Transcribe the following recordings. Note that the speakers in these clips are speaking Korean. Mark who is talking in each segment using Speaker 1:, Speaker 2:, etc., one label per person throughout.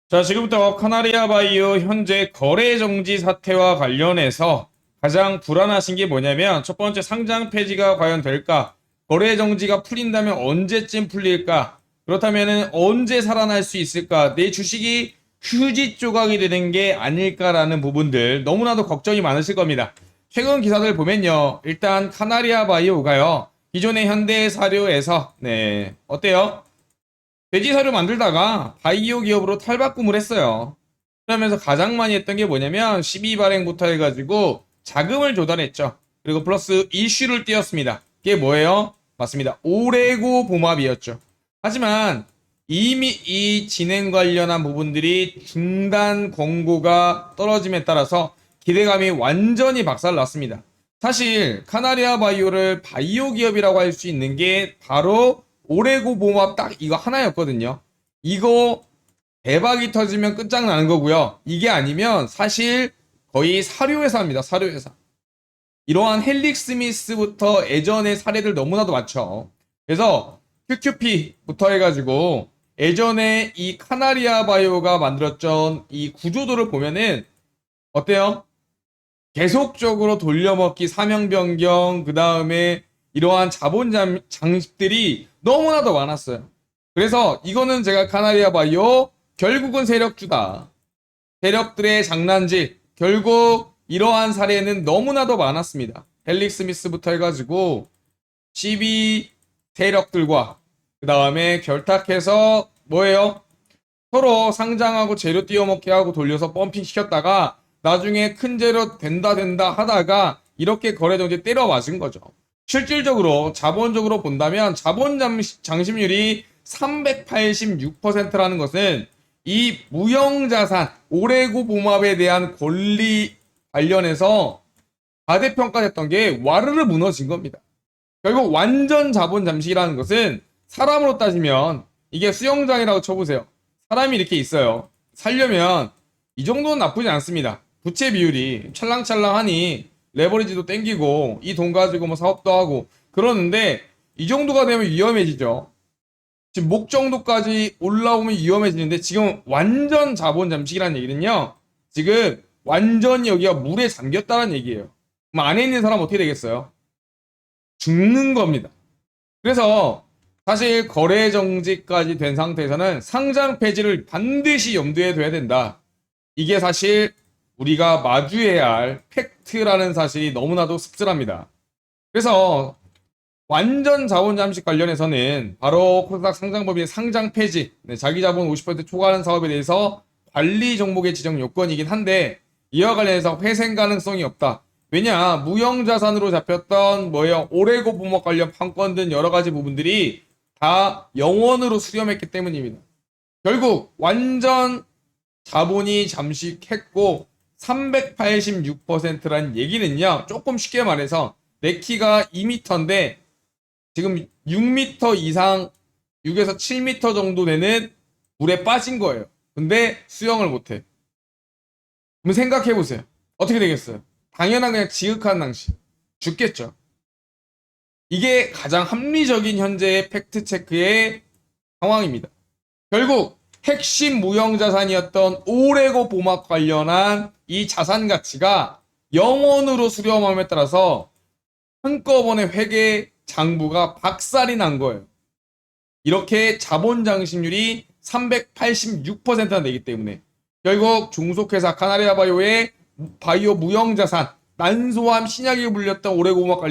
Speaker 1: 자, 지금부터 카나리아 바이오 현재 거래 정지 사태와 관련해서 가장 불안하신 게 뭐냐면 첫 번째 상장 폐지가 과연 될까? 거래 정지가 풀린다면 언제쯤 풀릴까? 그렇다면 언제 살아날 수 있을까? 내 주식이 휴지 조각이 되는 게 아닐까라는 부분들 너무나도 걱정이 많으실 겁니다. 최근 기사들 보면요. 일단 카나리아 바이오가요. 기존의 현대사료에서 어때요? 돼지 사료 만들다가 바이오 기업으로 탈바꿈을 했어요. 그러면서 가장 많이 했던 게 뭐냐면 12 발행부터 해가지고 자금을 조달했죠. 그리고 플러스 이슈를 띄웠습니다. 그게 뭐예요? 맞습니다. 오레고 봉합이었죠. 하지만 이미 이 진행 관련한 부분들이 중단 권고가 떨어짐에 따라서 기대감이 완전히 박살났습니다. 사실 카나리아 바이오를 바이오 기업이라고 할 수 있는 게 바로 오레고 봉합 딱 이거 하나였거든요. 이거 대박이 터지면 끝장나는 거고요. 이게 아니면 사실 거의 사료회사입니다. 사료회사. 이러한 헬릭 스미스부터 예전의 사례들 너무나도 많죠. 그래서 QQP부터 해가지고 예전에 이 카나리아 바이오가 만들었던 이 구조도를 보면은 어때요? 계속적으로 돌려먹기, 사명 변경, 그 다음에 이러한 자본 장식들이 너무나도 많았어요. 그래서 이거는 제가 카나리아 바이오 결국은 세력주다. 세력들의 장난질. 결국 이러한 사례는 너무나도 많았습니다. 헬릭 스미스부터 해가지고 12 세력들과 그 다음에 결탁해서 뭐예요? 서로 상장하고 재료 띄워먹게 하고 돌려서 펌핑 시켰다가 나중에 큰 재료 된다 하다가 이렇게 거래정지 때려 맞은 거죠. 실질적으로 자본적으로 본다면 자본 장심률이 386%라는 것은 이 무형자산 오레고 봉합에 대한 권리 관련해서 과대평가됐던 게 와르르 무너진 겁니다. 결국 완전 자본 잠식이라는 것은 사람으로 따지면 이게 수영장이라고 쳐보세요. 사람이 이렇게 있어요. 살려면 이 정도는 나쁘지 않습니다. 부채 비율이 찰랑찰랑하니 레버리지도 땡기고 이 돈 가지고 뭐 사업도 하고 그러는데 이 정도가 되면 위험해지죠. 지금 목 정도까지 올라오면 위험해지는데 지금 완전 자본 잠식이라는 얘기는요. 지금 완전히 여기가 물에 잠겼다는 얘기예요. 그럼 안에 있는 사람 어떻게 되겠어요? 죽는 겁니다. 그래서 사실 거래 정지까지 된 상태에서는 상장 폐지를 반드시 염두에 둬야 된다. 이게 사실 우리가 마주해야 할 팩트라는 사실이 너무나도 씁쓸합니다. 그래서 완전 자본 잠식 관련해서는 바로 코스닥 상장법인의 상장 폐지, 자기 자본 50% 초과하는 사업에 대해서 관리 종목의 지정 요건이긴 한데 이와 관련해서 회생 가능성이 없다. 왜냐 무형자산으로 잡혔던 뭐예요 오레고 부목 관련 판권 등 여러 가지 부분들이 다 영원으로 수렴했기 때문입니다. 결국 완전 자본이 잠식했고 386%라는 얘기는요 조금 쉽게 말해서 내 키가 2m인데 지금 6m 이상 6에서 7m 정도 되는 물에 빠진 거예요. 근데 수영을 못해. 그럼 생각해 보세요. 어떻게 되겠어요? 당연한 그냥 지극한 낭시. 죽겠죠. 이게 가장 합리적인 현재의 팩트체크의 상황입니다. 결국 핵심 무형자산이었던 오레고 보막 관련한 이 자산 가치가 영원으로 수렴함에 따라서 한꺼번에 회계 장부가 박살이 난 거예요. 이렇게 자본 장식률이 386%나 되기 때문에 결국 중소회사 카나리아 바이오의 바이오 무형자산 난소암 신약이 불렸던 오레고막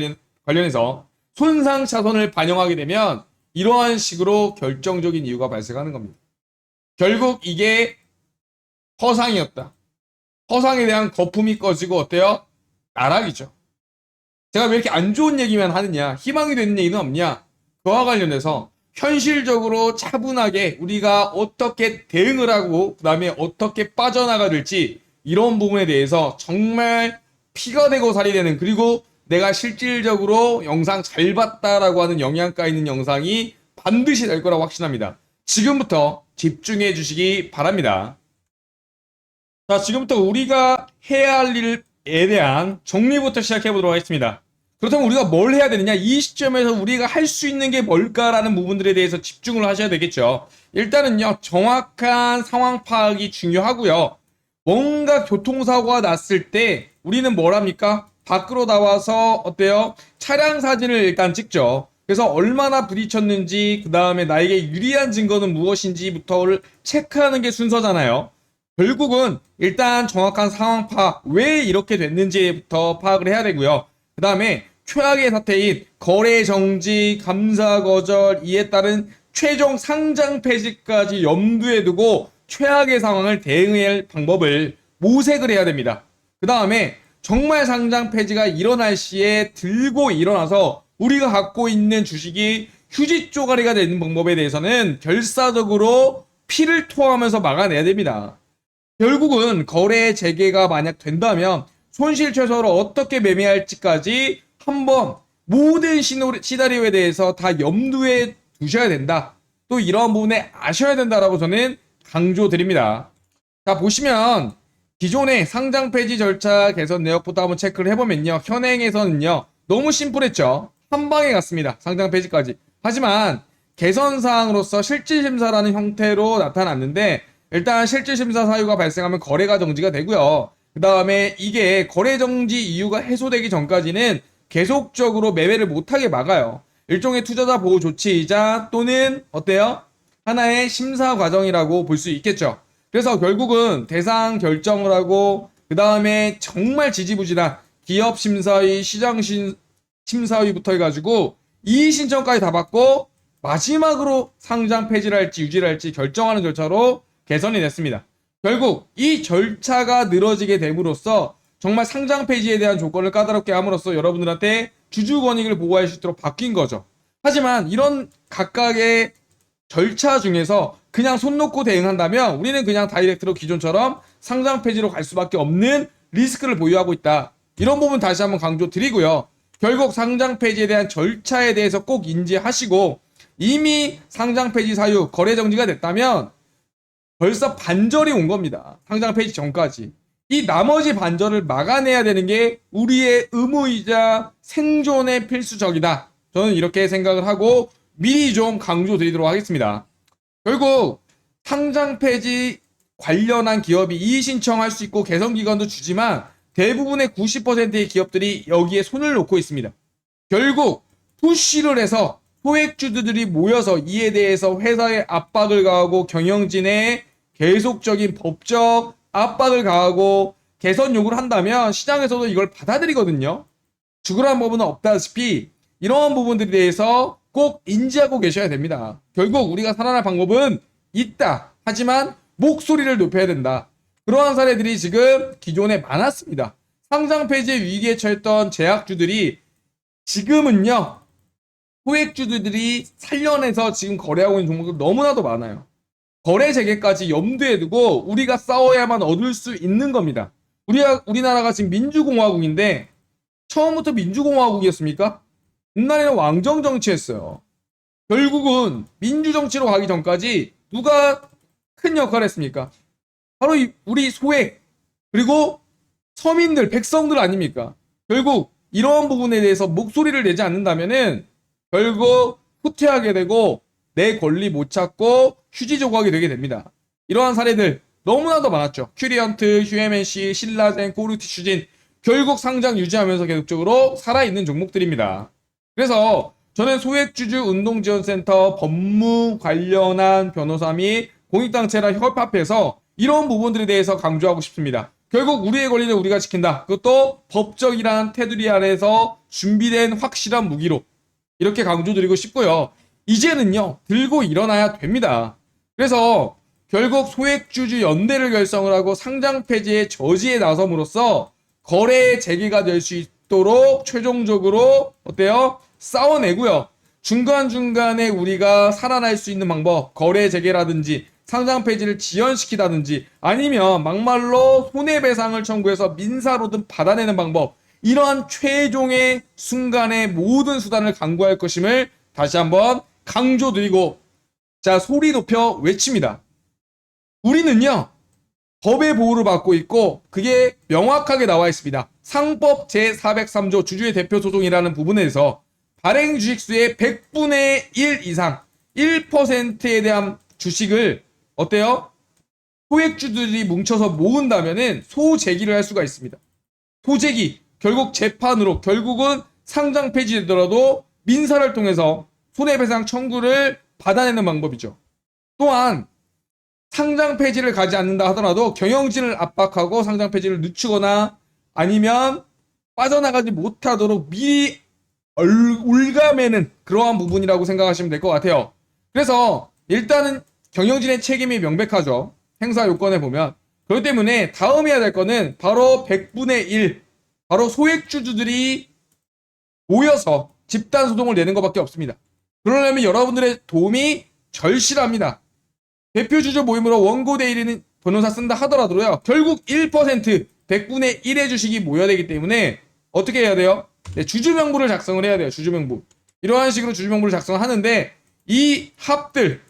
Speaker 1: 관련해서 손상 차손을 반영하게 되면 이러한 식으로 결정적인 이유가 발생하는 겁니다. 결국 이게 허상이었다. 허상에 대한 거품이 꺼지고 어때요? 나락이죠. 제가 왜 이렇게 안 좋은 얘기만 하느냐, 희망이 되는 얘기는 없냐, 그와 관련해서 현실적으로 차분하게 우리가 어떻게 대응을 하고 그 다음에 어떻게 빠져나가야 될지 이런 부분에 대해서 정말 피가 되고 살이 되는 그리고 내가 실질적으로 영상 잘 봤다라고 하는 영양가 있는 영상이 반드시 될 거라고 확신합니다. 지금부터 집중해 주시기 바랍니다. 자, 지금부터 우리가 해야 할 일에 대한 정리부터 시작해 보도록 하겠습니다. 그렇다면 우리가 뭘 해야 되느냐? 이 시점에서 우리가 할 수 있는 게 뭘까라는 부분들에 대해서 집중을 하셔야 되겠죠. 일단은요, 정확한 상황 파악이 중요하고요. 뭔가 교통사고가 났을 때 우리는 뭘 합니까? 밖으로 나와서 어때요? 차량 사진을 일단 찍죠. 그래서 얼마나 부딪혔는지, 그 다음에 나에게 유리한 증거는 무엇인지부터를 체크하는 게 순서잖아요. 결국은 일단 정확한 상황 파악, 왜 이렇게 됐는지부터 파악을 해야 되고요. 그 다음에 최악의 사태인 거래 정지, 감사 거절, 이에 따른 최종 상장 폐지까지 염두에 두고 최악의 상황을 대응할 방법을 모색을 해야 됩니다. 그 다음에 정말 상장 폐지가 일어날 시에 들고 일어나서 우리가 갖고 있는 주식이 휴지 쪼가리가 되는 방법에 대해서는 결사적으로 피를 토하면서 막아내야 됩니다. 결국은 거래 재개가 만약 된다면 손실 최소로 어떻게 매매할지까지 한번 모든 시나리오에 대해서 다 염두에 두셔야 된다. 또 이러한 부분에 아셔야 된다라고 저는 강조드립니다. 자, 보시면 기존의 상장 폐지 절차 개선 내역부터 한번 체크를 해보면요. 현행에서는요. 너무 심플했죠. 한 방에 갔습니다. 상장 폐지까지. 하지만 개선 사항으로서 실질심사라는 형태로 나타났는데 일단 실질심사 사유가 발생하면 거래가 정지가 되고요. 그 다음에 이게 거래 정지 이유가 해소되기 전까지는 계속적으로 매매를 못하게 막아요. 일종의 투자자 보호 조치이자 또는 어때요? 하나의 심사 과정이라고 볼 수 있겠죠. 그래서 결국은 대상 결정을 하고 그 다음에 정말 지지부진한 기업 심사위, 시장 심사위부터 해가지고 이의 신청까지 다 받고 마지막으로 상장 폐지를 할지 유지를 할지 결정하는 절차로 개선이 됐습니다. 결국 이 절차가 늘어지게 됨으로써 정말 상장 폐지에 대한 조건을 까다롭게 함으로써 여러분들한테 주주 권익을 보호할 수 있도록 바뀐 거죠. 하지만 이런 각각의 절차 중에서 그냥 손 놓고 대응한다면 우리는 그냥 다이렉트로 기존처럼 상장 폐지로 갈 수밖에 없는 리스크를 보유하고 있다. 이런 부분 다시 한번 강조드리고요. 결국 상장 폐지에 대한 절차에 대해서 꼭 인지하시고 이미 상장 폐지 사유, 거래 정지가 됐다면 벌써 반절이 온 겁니다. 상장 폐지 전까지. 이 나머지 반절을 막아내야 되는 게 우리의 의무이자 생존의 필수적이다. 저는 이렇게 생각을 하고 미리 좀 강조드리도록 하겠습니다. 결국 상장 폐지 관련한 기업이 이의 신청할 수 있고 개선 기간도 주지만 대부분의 90%의 기업들이 여기에 손을 놓고 있습니다. 결국 푸시를 해서 소액주주들이 모여서 이에 대해서 회사에 압박을 가하고 경영진에 계속적인 법적 압박을 가하고 개선 요구를 한다면 시장에서도 이걸 받아들이거든요. 죽으라는 법은 없다시피 이러한 부분들에 대해서 꼭 인지하고 계셔야 됩니다. 결국 우리가 살아날 방법은 있다. 하지만 목소리를 높여야 된다. 그러한 사례들이 지금 기존에 많았습니다. 상장 폐지 위기에 처했던 제약주들이 지금은요. 소액주들이 살려내서 지금 거래하고 있는 종목들 너무나도 많아요. 거래 재개까지 염두에 두고 우리가 싸워야만 얻을 수 있는 겁니다. 우리나라가 지금 민주공화국인데 처음부터 민주공화국이었습니까? 옛날에는 왕정 정치였어요. 결국은 민주정치로 가기 전까지 누가 큰 역할을 했습니까? 바로 우리 소액 그리고 서민들, 백성들 아닙니까? 결국 이러한 부분에 대해서 목소리를 내지 않는다면은 결국 후퇴하게 되고 내 권리 못 찾고 휴지 조각이 되게 됩니다. 이러한 사례들 너무나도 많았죠. 큐리언트, 휴에맨시, 신라젠, 꼬르티슈진 결국 상장 유지하면서 계속적으로 살아있는 종목들입니다. 그래서 저는 소액주주 운동지원센터 법무 관련한 변호사 및 공익단체랑 협합해서 이런 부분들에 대해서 강조하고 싶습니다. 결국 우리의 권리는 우리가 지킨다. 그것도 법적이란 테두리 아래에서 준비된 확실한 무기로 이렇게 강조드리고 싶고요. 이제는요. 들고 일어나야 됩니다. 그래서 결국 소액주주 연대를 결성을 하고 상장 폐지의 저지에 나섬으로써 거래 재개가 될 수 있도록 최종적으로 어때요? 싸워내고요. 중간중간에 우리가 살아날 수 있는 방법, 거래 재개라든지 상장 폐지를 지연시키다든지 아니면 막말로 손해배상을 청구해서 민사로든 받아내는 방법, 이러한 최종의 순간의 모든 수단을 강구할 것임을 다시 한번 강조드리고 자 소리 높여 외칩니다. 우리는요 법의 보호를 받고 있고 그게 명확하게 나와 있습니다. 상법 제403조 주주의 대표 소송이라는 부분에서 발행 주식수의 100분의 1 이상 1%에 대한 주식을 어때요? 소액주들이 뭉쳐서 모은다면은 소재기를 할 수가 있습니다. 소재기 결국 재판으로 결국은 상장 폐지되더라도 민사를 통해서 손해배상 청구를 받아내는 방법이죠. 또한 상장 폐지를 가지 않는다 하더라도 경영진을 압박하고 상장 폐지를 늦추거나 아니면 빠져나가지 못하도록 미리 올가매는 그러한 부분이라고 생각하시면 될 것 같아요. 그래서 일단은 경영진의 책임이 명백하죠. 행사 요건에 보면. 그렇기 때문에 다음 해야 될 거는 바로 100분의 1, 바로 소액주주들이 모여서 집단소송을 내는 것밖에 없습니다. 그러려면 여러분들의 도움이 절실합니다. 대표주주 모임으로 원고 대리인 변호사 쓴다 하더라도요. 결국 1%, 100분의 1의 주식이 모여야 되기 때문에 어떻게 해야 돼요? 네, 주주명부를 작성을 해야 돼요. 주주명부. 이러한 식으로 주주명부를 작성을 하는데 이 합들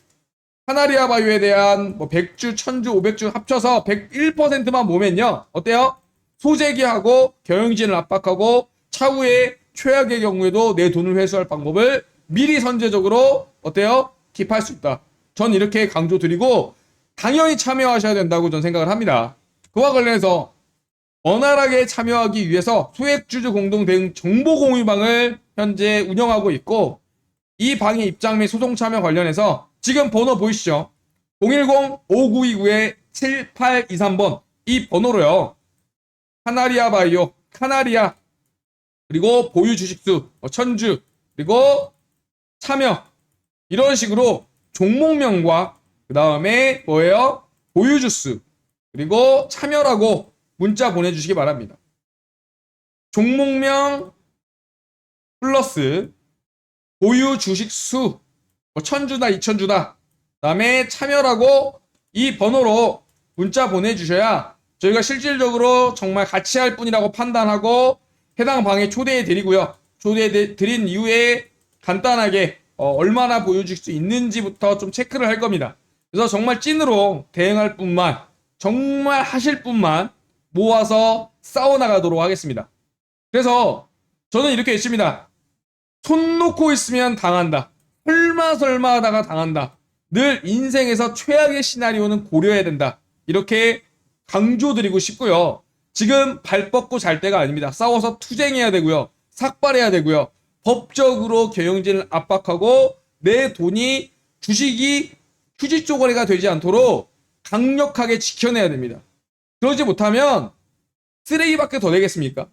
Speaker 1: 카나리아 바이오에 대한 뭐 100주, 1000주, 500주 합쳐서 101%만 모으면요. 어때요? 소재기하고 경영진을 압박하고 차후에 최악의 경우에도 내 돈을 회수할 방법을 미리 선제적으로 어때요? 킵할 수 있다. 전 이렇게 강조드리고 당연히 참여하셔야 된다고 전 생각을 합니다. 그와 관련해서 원활하게 참여하기 위해서 소액주주 공동 대응 정보공유방을 현재 운영하고 있고 이 방의 입장 및 소송 참여 관련해서 지금 번호 보이시죠? 010-5929-7823번 이 번호로요. 카나리아 바이오, 카나리아 그리고 보유 주식수, 천주 그리고 참여 이런 식으로 종목명과 그 다음에 뭐예요? 보유 주수 그리고 참여라고 문자 보내주시기 바랍니다. 종목명 플러스 보유 주식수 1000주다 2000주다 그 다음에 참여라고 이 번호로 문자 보내주셔야 저희가 실질적으로 정말 같이 할 분이라고 판단하고 해당 방에 초대해 드리고요. 초대해 드린 이후에 간단하게 얼마나 보여줄 수 있는지부터 좀 체크를 할 겁니다. 그래서 정말 찐으로 대응할 분만 정말 하실 분만 모아서 싸워나가도록 하겠습니다. 그래서 저는 이렇게 했습니다. 손 놓고 있으면 당한다. 설마 하다가 당한다. 늘 인생에서 최악의 시나리오는 고려해야 된다. 이렇게 강조드리고 싶고요. 지금 발 뻗고 잘 때가 아닙니다. 싸워서 투쟁해야 되고요. 삭발해야 되고요. 법적으로 경영진을 압박하고 내 돈이 주식이 휴지 쪼가리가 되지 않도록 강력하게 지켜내야 됩니다. 그러지 못하면 쓰레기밖에 더 되겠습니까?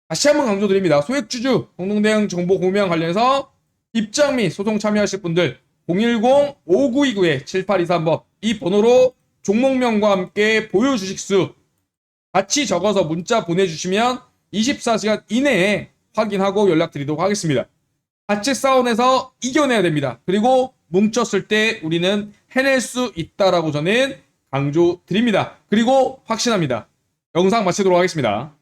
Speaker 1: 다시 한번 강조드립니다. 소액주주 공동대응 정보 공유와 관련해서 입장 및 소송 참여하실 분들 010-5929-7823번 이 번호로 종목명과 함께 보유 주식수 같이 적어서 문자 보내주시면 24시간 이내에 확인하고 연락드리도록 하겠습니다. 같이 싸워내서 이겨내야 됩니다. 그리고 뭉쳤을 때 우리는 해낼 수 있다라고 저는 강조드립니다. 그리고 확신합니다. 영상 마치도록 하겠습니다.